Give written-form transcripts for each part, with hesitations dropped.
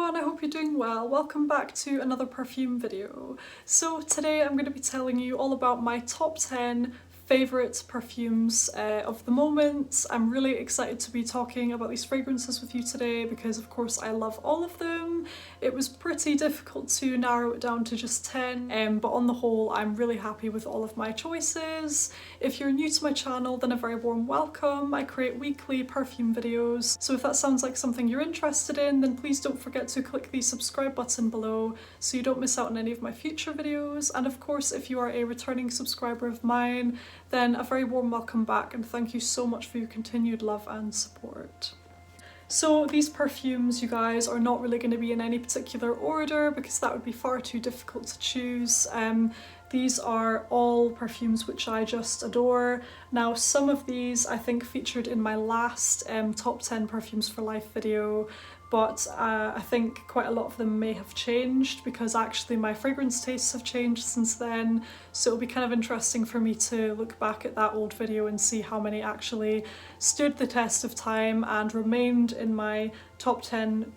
everyone, I hope you're doing well. Welcome back to another perfume video. So today I'm going to be telling you all about my top 10 favourite perfumes of the moment. I'm really excited to be talking about these fragrances with you today because of course I love all of them. It was pretty difficult to narrow it down to just 10, but on the whole I'm really happy with all of my choices. If you're new to my channel, then a very warm welcome. I create weekly perfume videos, so if that sounds like something you're interested in, then please don't forget to click the subscribe button below so you don't miss out on any of my future videos. And of course, if you are a returning subscriber of mine, then a very warm welcome back and thank you so much for your continued love and support. So these perfumes, you guys, are not really going to be in any particular order because that would be far too difficult to choose. These are all perfumes which I just adore. Now, some of these I think featured in my last top 10 Perfumes for Life video, but I think quite a lot of them may have changed because actually my fragrance tastes have changed since then, so it'll be kind of interesting for me to look back at that old video and see how many actually stood the test of time and remained in my top 10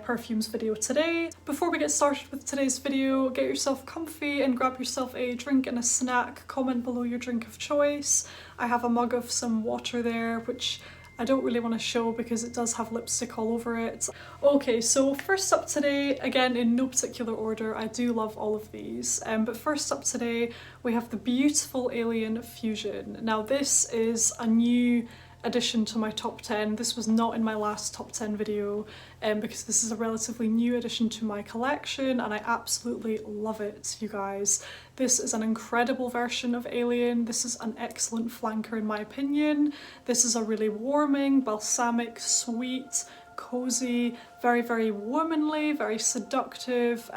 perfumes video today. Before we get started with today's video, get yourself comfy and grab yourself a drink and a snack. Comment below your drink of choice. I have a mug of some water there, which I don't really want to show because it does have lipstick all over it. Okay, so first up today, again in no particular order, I do love all of these, but first up today we have the beautiful Alien Fusion. Now this is a new addition to my top 10. This was not in my last top 10 video because this is a relatively new addition to my collection and I absolutely love it, you guys. This is an incredible version of Alien. This is an excellent flanker in my opinion. This is a really warming, balsamic, sweet, cozy, very, very womanly, very seductive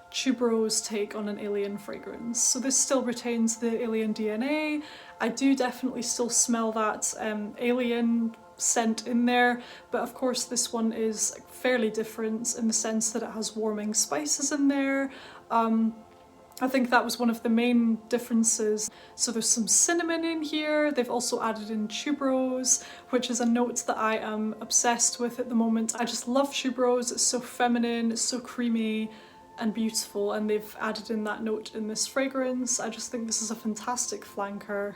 tuberose take on an Alien fragrance. So this still retains the Alien DNA. I do definitely still smell that Alien scent in there, but of course this one is fairly different in the sense that it has warming spices in there. I think that was one of the main differences. So there's some cinnamon in here. They've also added in tuberose, which is a note that I am obsessed with at the moment. I just love tuberose. It's so feminine, it's so creamy and beautiful, and they've added in that note in this fragrance. I just think this is a fantastic flanker.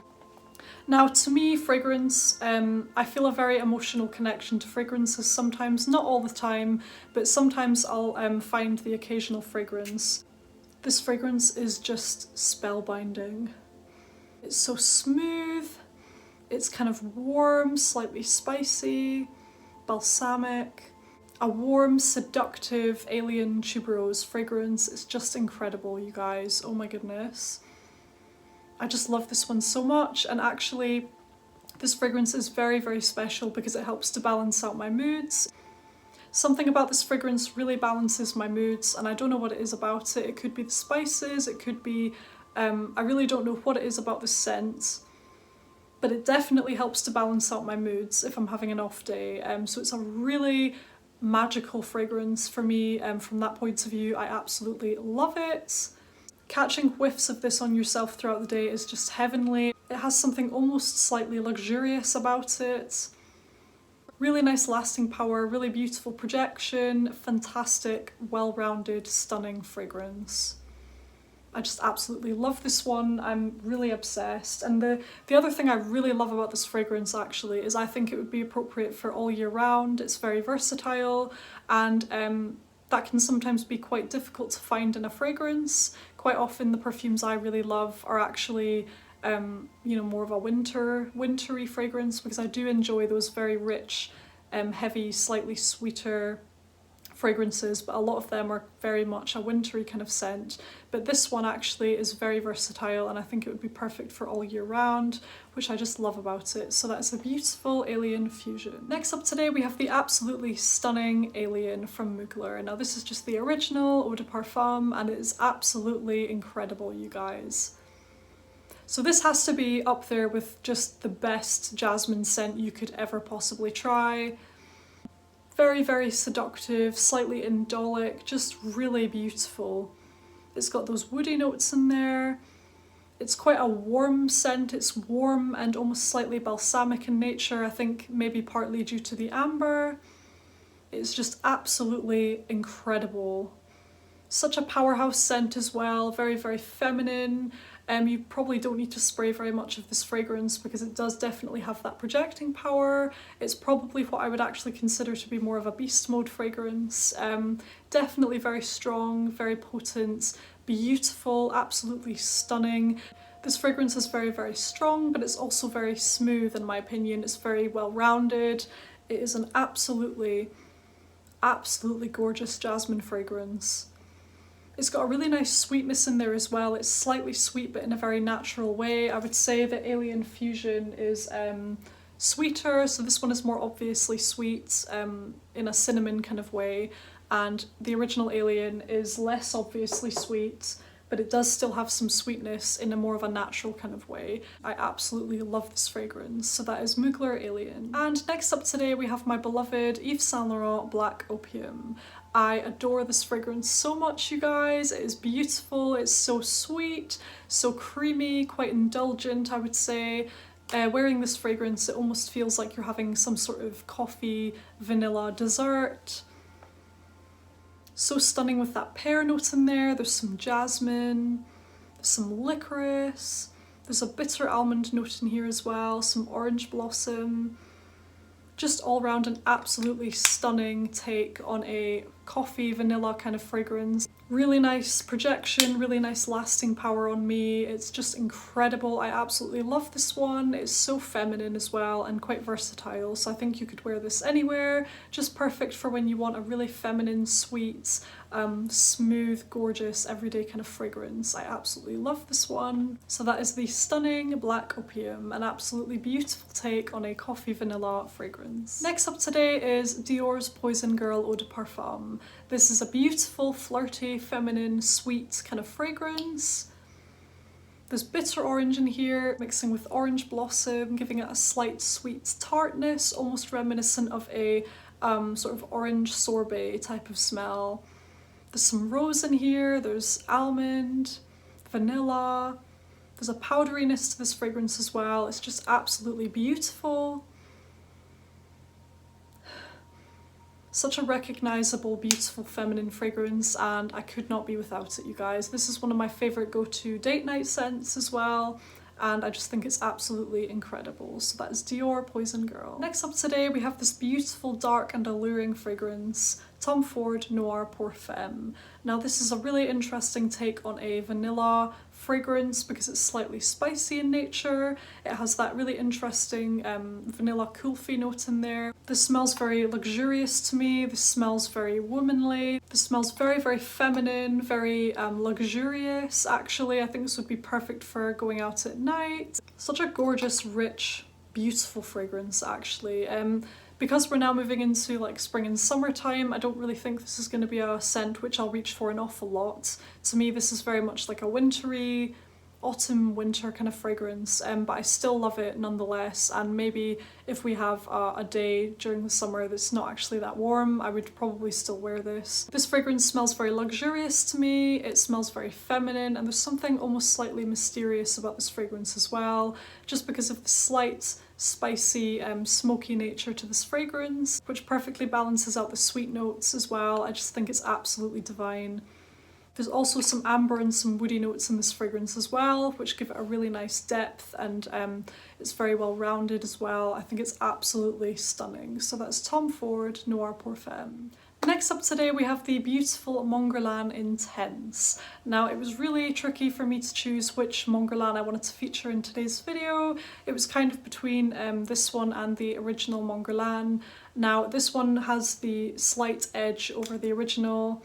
Now, to me, fragrance, I feel a very emotional connection to fragrances sometimes, not all the time, but sometimes I'll find the occasional fragrance. This fragrance is just spellbinding. It's so smooth, it's kind of warm, slightly spicy, balsamic. A warm, seductive Alien tuberose fragrance. It's just incredible, you guys. Oh my goodness. I just love this one so much, and actually this fragrance is very, very special because it helps to balance out my moods. Something about this fragrance really balances my moods, and I don't know what it is about it. It could be the spices, it could be, I really don't know what it is about the scent, but it definitely helps to balance out my moods if I'm having an off day. So it's a really magical fragrance for me, from that point of view. I absolutely love it. Catching whiffs of this on yourself throughout the day is just heavenly. It has something almost slightly luxurious about it. Really nice lasting power, really beautiful projection, fantastic, well-rounded, stunning fragrance. I just absolutely love this one. I'm really obsessed. And the other thing I really love about this fragrance actually is I think it would be appropriate for all year round. It's very versatile, and that can sometimes be quite difficult to find in a fragrance. Quite often the perfumes I really love are actually you know, more of a wintry fragrance, because I do enjoy those very rich, heavy, slightly sweeter fragrances, but a lot of them are very much a wintry kind of scent. But this one actually is very versatile and I think it would be perfect for all year round, which I just love about it. So that's a beautiful Alien Fusion. Next up today we have the absolutely stunning Alien from Mugler. Now this is just the original eau de parfum and it is absolutely incredible, you guys. So this has to be up there with just the best jasmine scent you could ever possibly try. Very, very seductive, slightly indolic, just really beautiful. It's got those woody notes in there. It's quite a warm scent. It's warm and almost slightly balsamic in nature, I think maybe partly due to the amber. It's just absolutely incredible. Such a powerhouse scent as well, very, very feminine. You probably don't need to spray very much of this fragrance because it does definitely have that projecting power. It's probably what I would actually consider to be more of a beast mode fragrance. Definitely very strong, very potent, beautiful, absolutely stunning. This fragrance is very, very strong, but it's also very smooth in my opinion. It's very well rounded. It is an absolutely gorgeous jasmine fragrance. It's got a really nice sweetness in there as well. It's slightly sweet but in a very natural way. I would say that Alien Fusion is sweeter, so this one is more obviously sweet in a cinnamon kind of way, and the original Alien is less obviously sweet, but it does still have some sweetness in a more of a natural kind of way. I absolutely love this fragrance. So that is Mugler Alien. And next up today we have my beloved Yves Saint Laurent Black Opium. I adore this fragrance so much, you guys. It is beautiful, it's so sweet, so creamy, quite indulgent, I would say. Wearing this fragrance, it almost feels like you're having some sort of coffee vanilla dessert. So stunning with that pear note in there. There's some jasmine, there's some licorice, there's a bitter almond note in here as well, some orange blossom. Just all around an absolutely stunning take on a coffee vanilla kind of fragrance. Really nice projection, really nice lasting power on me. It's just incredible. I absolutely love this one. It's so feminine as well and quite versatile, so I think you could wear this anywhere. Just perfect for when you want a really feminine, sweet, smooth, gorgeous, everyday kind of fragrance. I absolutely love this one. So that is the stunning Black Opium, an absolutely beautiful take on a coffee vanilla fragrance. Next up today is Dior's Poison Girl Eau de Parfum. This is a beautiful, flirty, feminine, sweet kind of fragrance. There's bitter orange in here, mixing with orange blossom, giving it a slight sweet tartness, almost reminiscent of a sort of orange sorbet type of smell. There's some rose in here, there's almond, vanilla. There's a powderiness to this fragrance as well. It's just absolutely beautiful. Such a recognisable, beautiful, feminine fragrance, and I could not be without it, you guys. This is one of my favourite go-to date night scents as well, and I just think it's absolutely incredible. So that is Dior Poison Girl. Next up today we have this beautiful, dark and alluring fragrance, Tom Ford Noire pour Femme. Now this is a really interesting take on a vanilla fragrance because it's slightly spicy in nature. It has that really interesting vanilla kulfi note in there. This smells very luxurious to me. This smells very womanly. This smells very, very feminine, very luxurious actually. I think this would be perfect for going out at night. Such a gorgeous, rich, beautiful fragrance actually. Because we're now moving into like spring and summertime, I don't really think this is going to be a scent which I'll reach for an awful lot. To me this is very much like a wintry, autumn winter kind of fragrance, but I still love it nonetheless, and maybe if we have a day during the summer that's not actually that warm, I would probably still wear this. This fragrance smells very luxurious to me, it smells very feminine, and there's something almost slightly mysterious about this fragrance as well, just because of the slight spicy, smoky nature to this fragrance, which perfectly balances out the sweet notes as well. I just think it's absolutely divine. There's also some amber and some woody notes in this fragrance as well, which give it a really nice depth, and it's very well rounded as well. I think it's absolutely stunning. So that's Tom Ford Noire pour Femme. Next up today we have the beautiful Mon Guerlain Intense. Now it was really tricky for me to choose which Mon Guerlain I wanted to feature in today's video. It was kind of between this one and the original Mon Guerlain. Now this one has the slight edge over the original.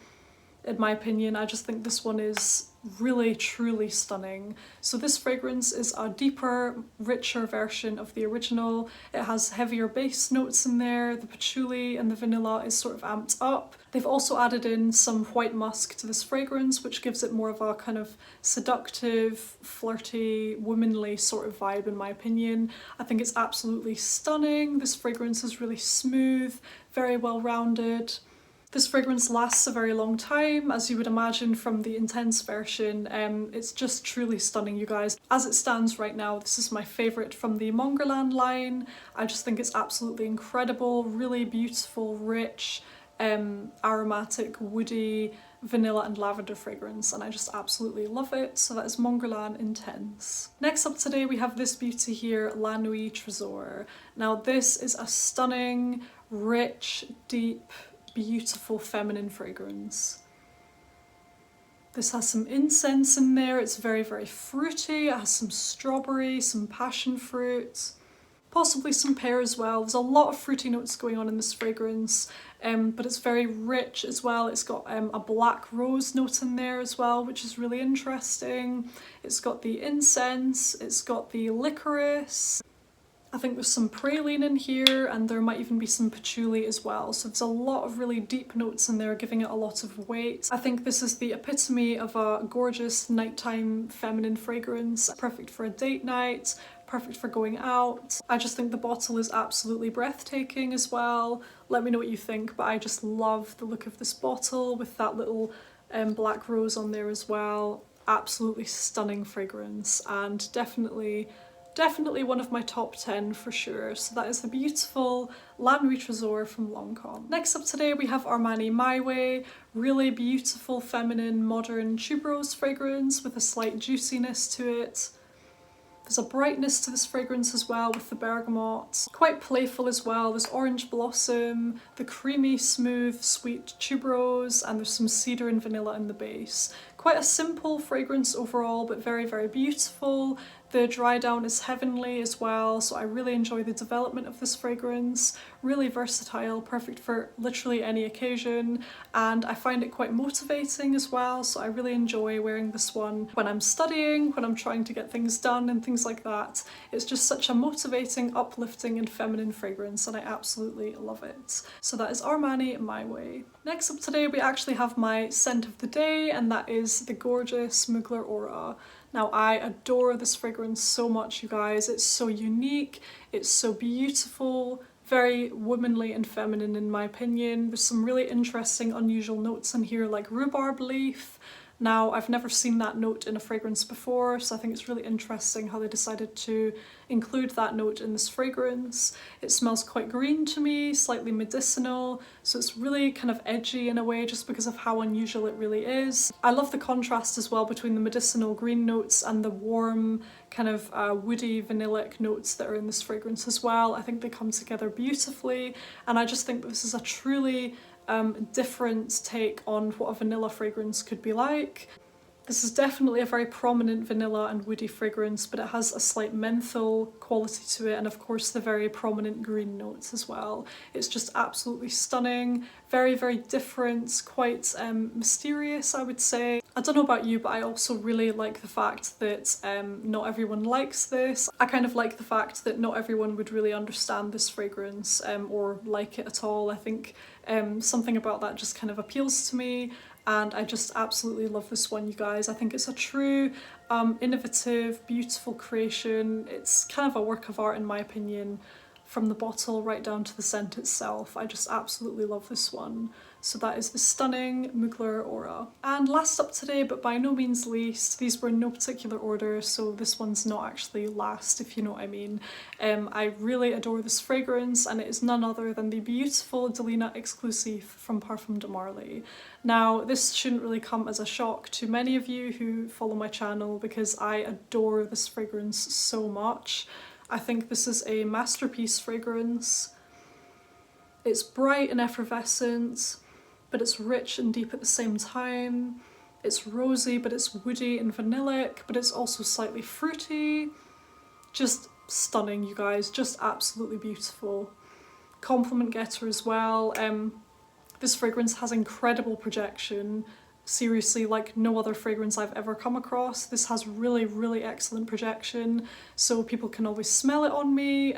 In my opinion, I just think this one is really truly stunning. So this fragrance is a deeper, richer version of the original. It has heavier base notes in there, the patchouli and the vanilla is sort of amped up. They've also added in some white musk to this fragrance, which gives it more of a kind of seductive, flirty, womanly sort of vibe in my opinion. I think it's absolutely stunning. This fragrance is really smooth, very well rounded. This fragrance lasts a very long time, as you would imagine from the Intense version. It's just truly stunning, you guys. As it stands right now, this is my favourite from the Mon Guerlain line. I just think it's absolutely incredible, really beautiful, rich, aromatic, woody, vanilla and lavender fragrance, and I just absolutely love it. So that is Mon Guerlain Intense. Next up today we have this beauty here, La Nuit Trésor. Now this is a stunning, rich, deep, beautiful feminine fragrance. This has some incense in there, it's very, very fruity, it has some strawberry, some passion fruit, possibly some pear as well. There's a lot of fruity notes going on in this fragrance, but it's very rich as well. It's got a black rose note in there as well, which is really interesting. It's got the incense, it's got the licorice. I think there's some praline in here, and there might even be some patchouli as well. So there's a lot of really deep notes in there, giving it a lot of weight. I think this is the epitome of a gorgeous nighttime feminine fragrance, perfect for a date night, perfect for going out. I just think the bottle is absolutely breathtaking as well. Let me know what you think, but I just love the look of this bottle with that little black rose on there as well. Absolutely stunning fragrance, and definitely one of my top 10 for sure. So that is the beautiful La Nuit Trésor from Lancôme. Next up today we have Armani My Way, really beautiful, feminine, modern tuberose fragrance with a slight juiciness to it. There's a brightness to this fragrance as well with the bergamot, quite playful as well. There's orange blossom, the creamy, smooth, sweet tuberose, and there's some cedar and vanilla in the base. Quite a simple fragrance overall, but very, very beautiful. The dry down is heavenly as well, so I really enjoy the development of this fragrance. Really versatile, perfect for literally any occasion, and I find it quite motivating as well, so I really enjoy wearing this one when I'm studying, when I'm trying to get things done and things like that. It's just such a motivating, uplifting and feminine fragrance, and I absolutely love it. So that is Armani My Way. Next up today we actually have my scent of the day, and that is the gorgeous Mugler Aura. Now I adore this fragrance so much, you guys. It's so unique, it's so beautiful, very womanly and feminine in my opinion. There's some really interesting, unusual notes in here like rhubarb leaf. Now I've never seen that note in a fragrance before, so I think it's really interesting how they decided to include that note in this fragrance. It smells quite green to me, slightly medicinal, so it's really kind of edgy in a way just because of how unusual it really is. I love the contrast as well between the medicinal green notes and the warm kind of woody vanillic notes that are in this fragrance as well. I think they come together beautifully, and I just think this is a truly different take on what a vanilla fragrance could be like. This is definitely a very prominent vanilla and woody fragrance, but it has a slight menthol quality to it, and of course the very prominent green notes as well. It's just absolutely stunning, very, very different, quite mysterious, I would say. I don't know about you, but I also really like the fact that not everyone likes this. I kind of like the fact that not everyone would really understand this fragrance or like it at all. I think something about that just kind of appeals to me, and I just absolutely love this one, you guys. I think it's a true, innovative, beautiful creation. It's kind of a work of art in my opinion, from the bottle right down to the scent itself. I just absolutely love this one. So that is the stunning Mugler Aura. And last up today, but by no means least, these were in no particular order, so this one's not actually last, if you know what I mean. I really adore this fragrance, and it is none other than the beautiful Delina Exclusif from Parfums de Marly. Now, this shouldn't really come as a shock to many of you who follow my channel, because I adore this fragrance so much. I think this is a masterpiece fragrance. It's bright and effervescent, but it's rich and deep at the same time. It's rosy, but it's woody and vanillic, but it's also slightly fruity. Just stunning, you guys, just absolutely beautiful. Compliment getter as well. This fragrance has incredible projection. Seriously, like no other fragrance I've ever come across. This has really, really excellent projection, so people can always smell it on me.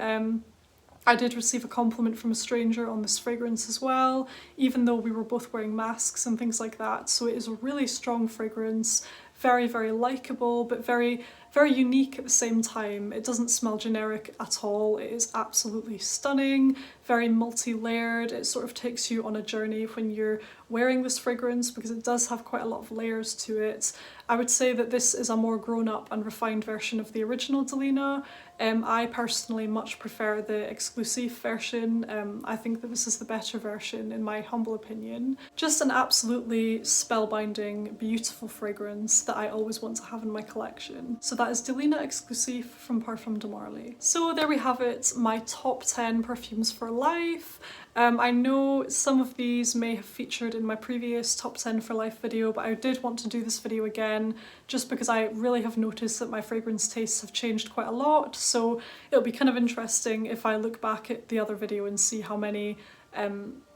I did receive a compliment from a stranger on this fragrance as well, even though we were both wearing masks and things like that. So it is a really strong fragrance, very, very likeable, but very, very unique at the same time. It doesn't smell generic at all. It is absolutely stunning, very multi-layered. It sort of takes you on a journey when you're wearing this fragrance, because it does have quite a lot of layers to it. I would say that this is a more grown-up and refined version of the original Delina. I personally much prefer the Exclusif version. I think that this is the better version in my humble opinion. Just an absolutely spellbinding, beautiful fragrance that I always want to have in my collection. So that is Delina Exclusif from Parfums de Marly. So there we have it, my top 10 perfumes for life. I know some of these may have featured in my previous top 10 for life video, but I did want to do this video again just because I really have noticed that my fragrance tastes have changed quite a lot, so it'll be kind of interesting if I look back at the other video and see how many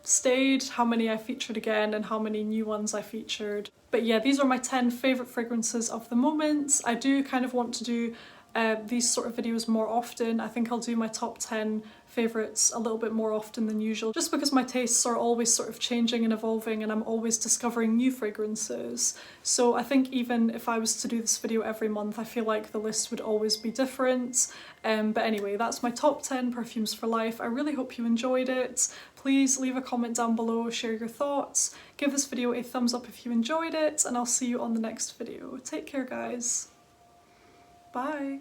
stayed, how many I featured again, and how many new ones I featured. But yeah, these are my 10 favourite fragrances of the moment. I do kind of want to do these sort of videos more often. I think I'll do my top 10 favourites a little bit more often than usual, just because my tastes are always sort of changing and evolving and I'm always discovering new fragrances. So I think even if I was to do this video every month, I feel like the list would always be different. But anyway, that's my top 10 perfumes for life. I really hope you enjoyed it. Please leave a comment down below, share your thoughts, give this video a thumbs up if you enjoyed it, and I'll see you on the next video. Take care, guys. Bye.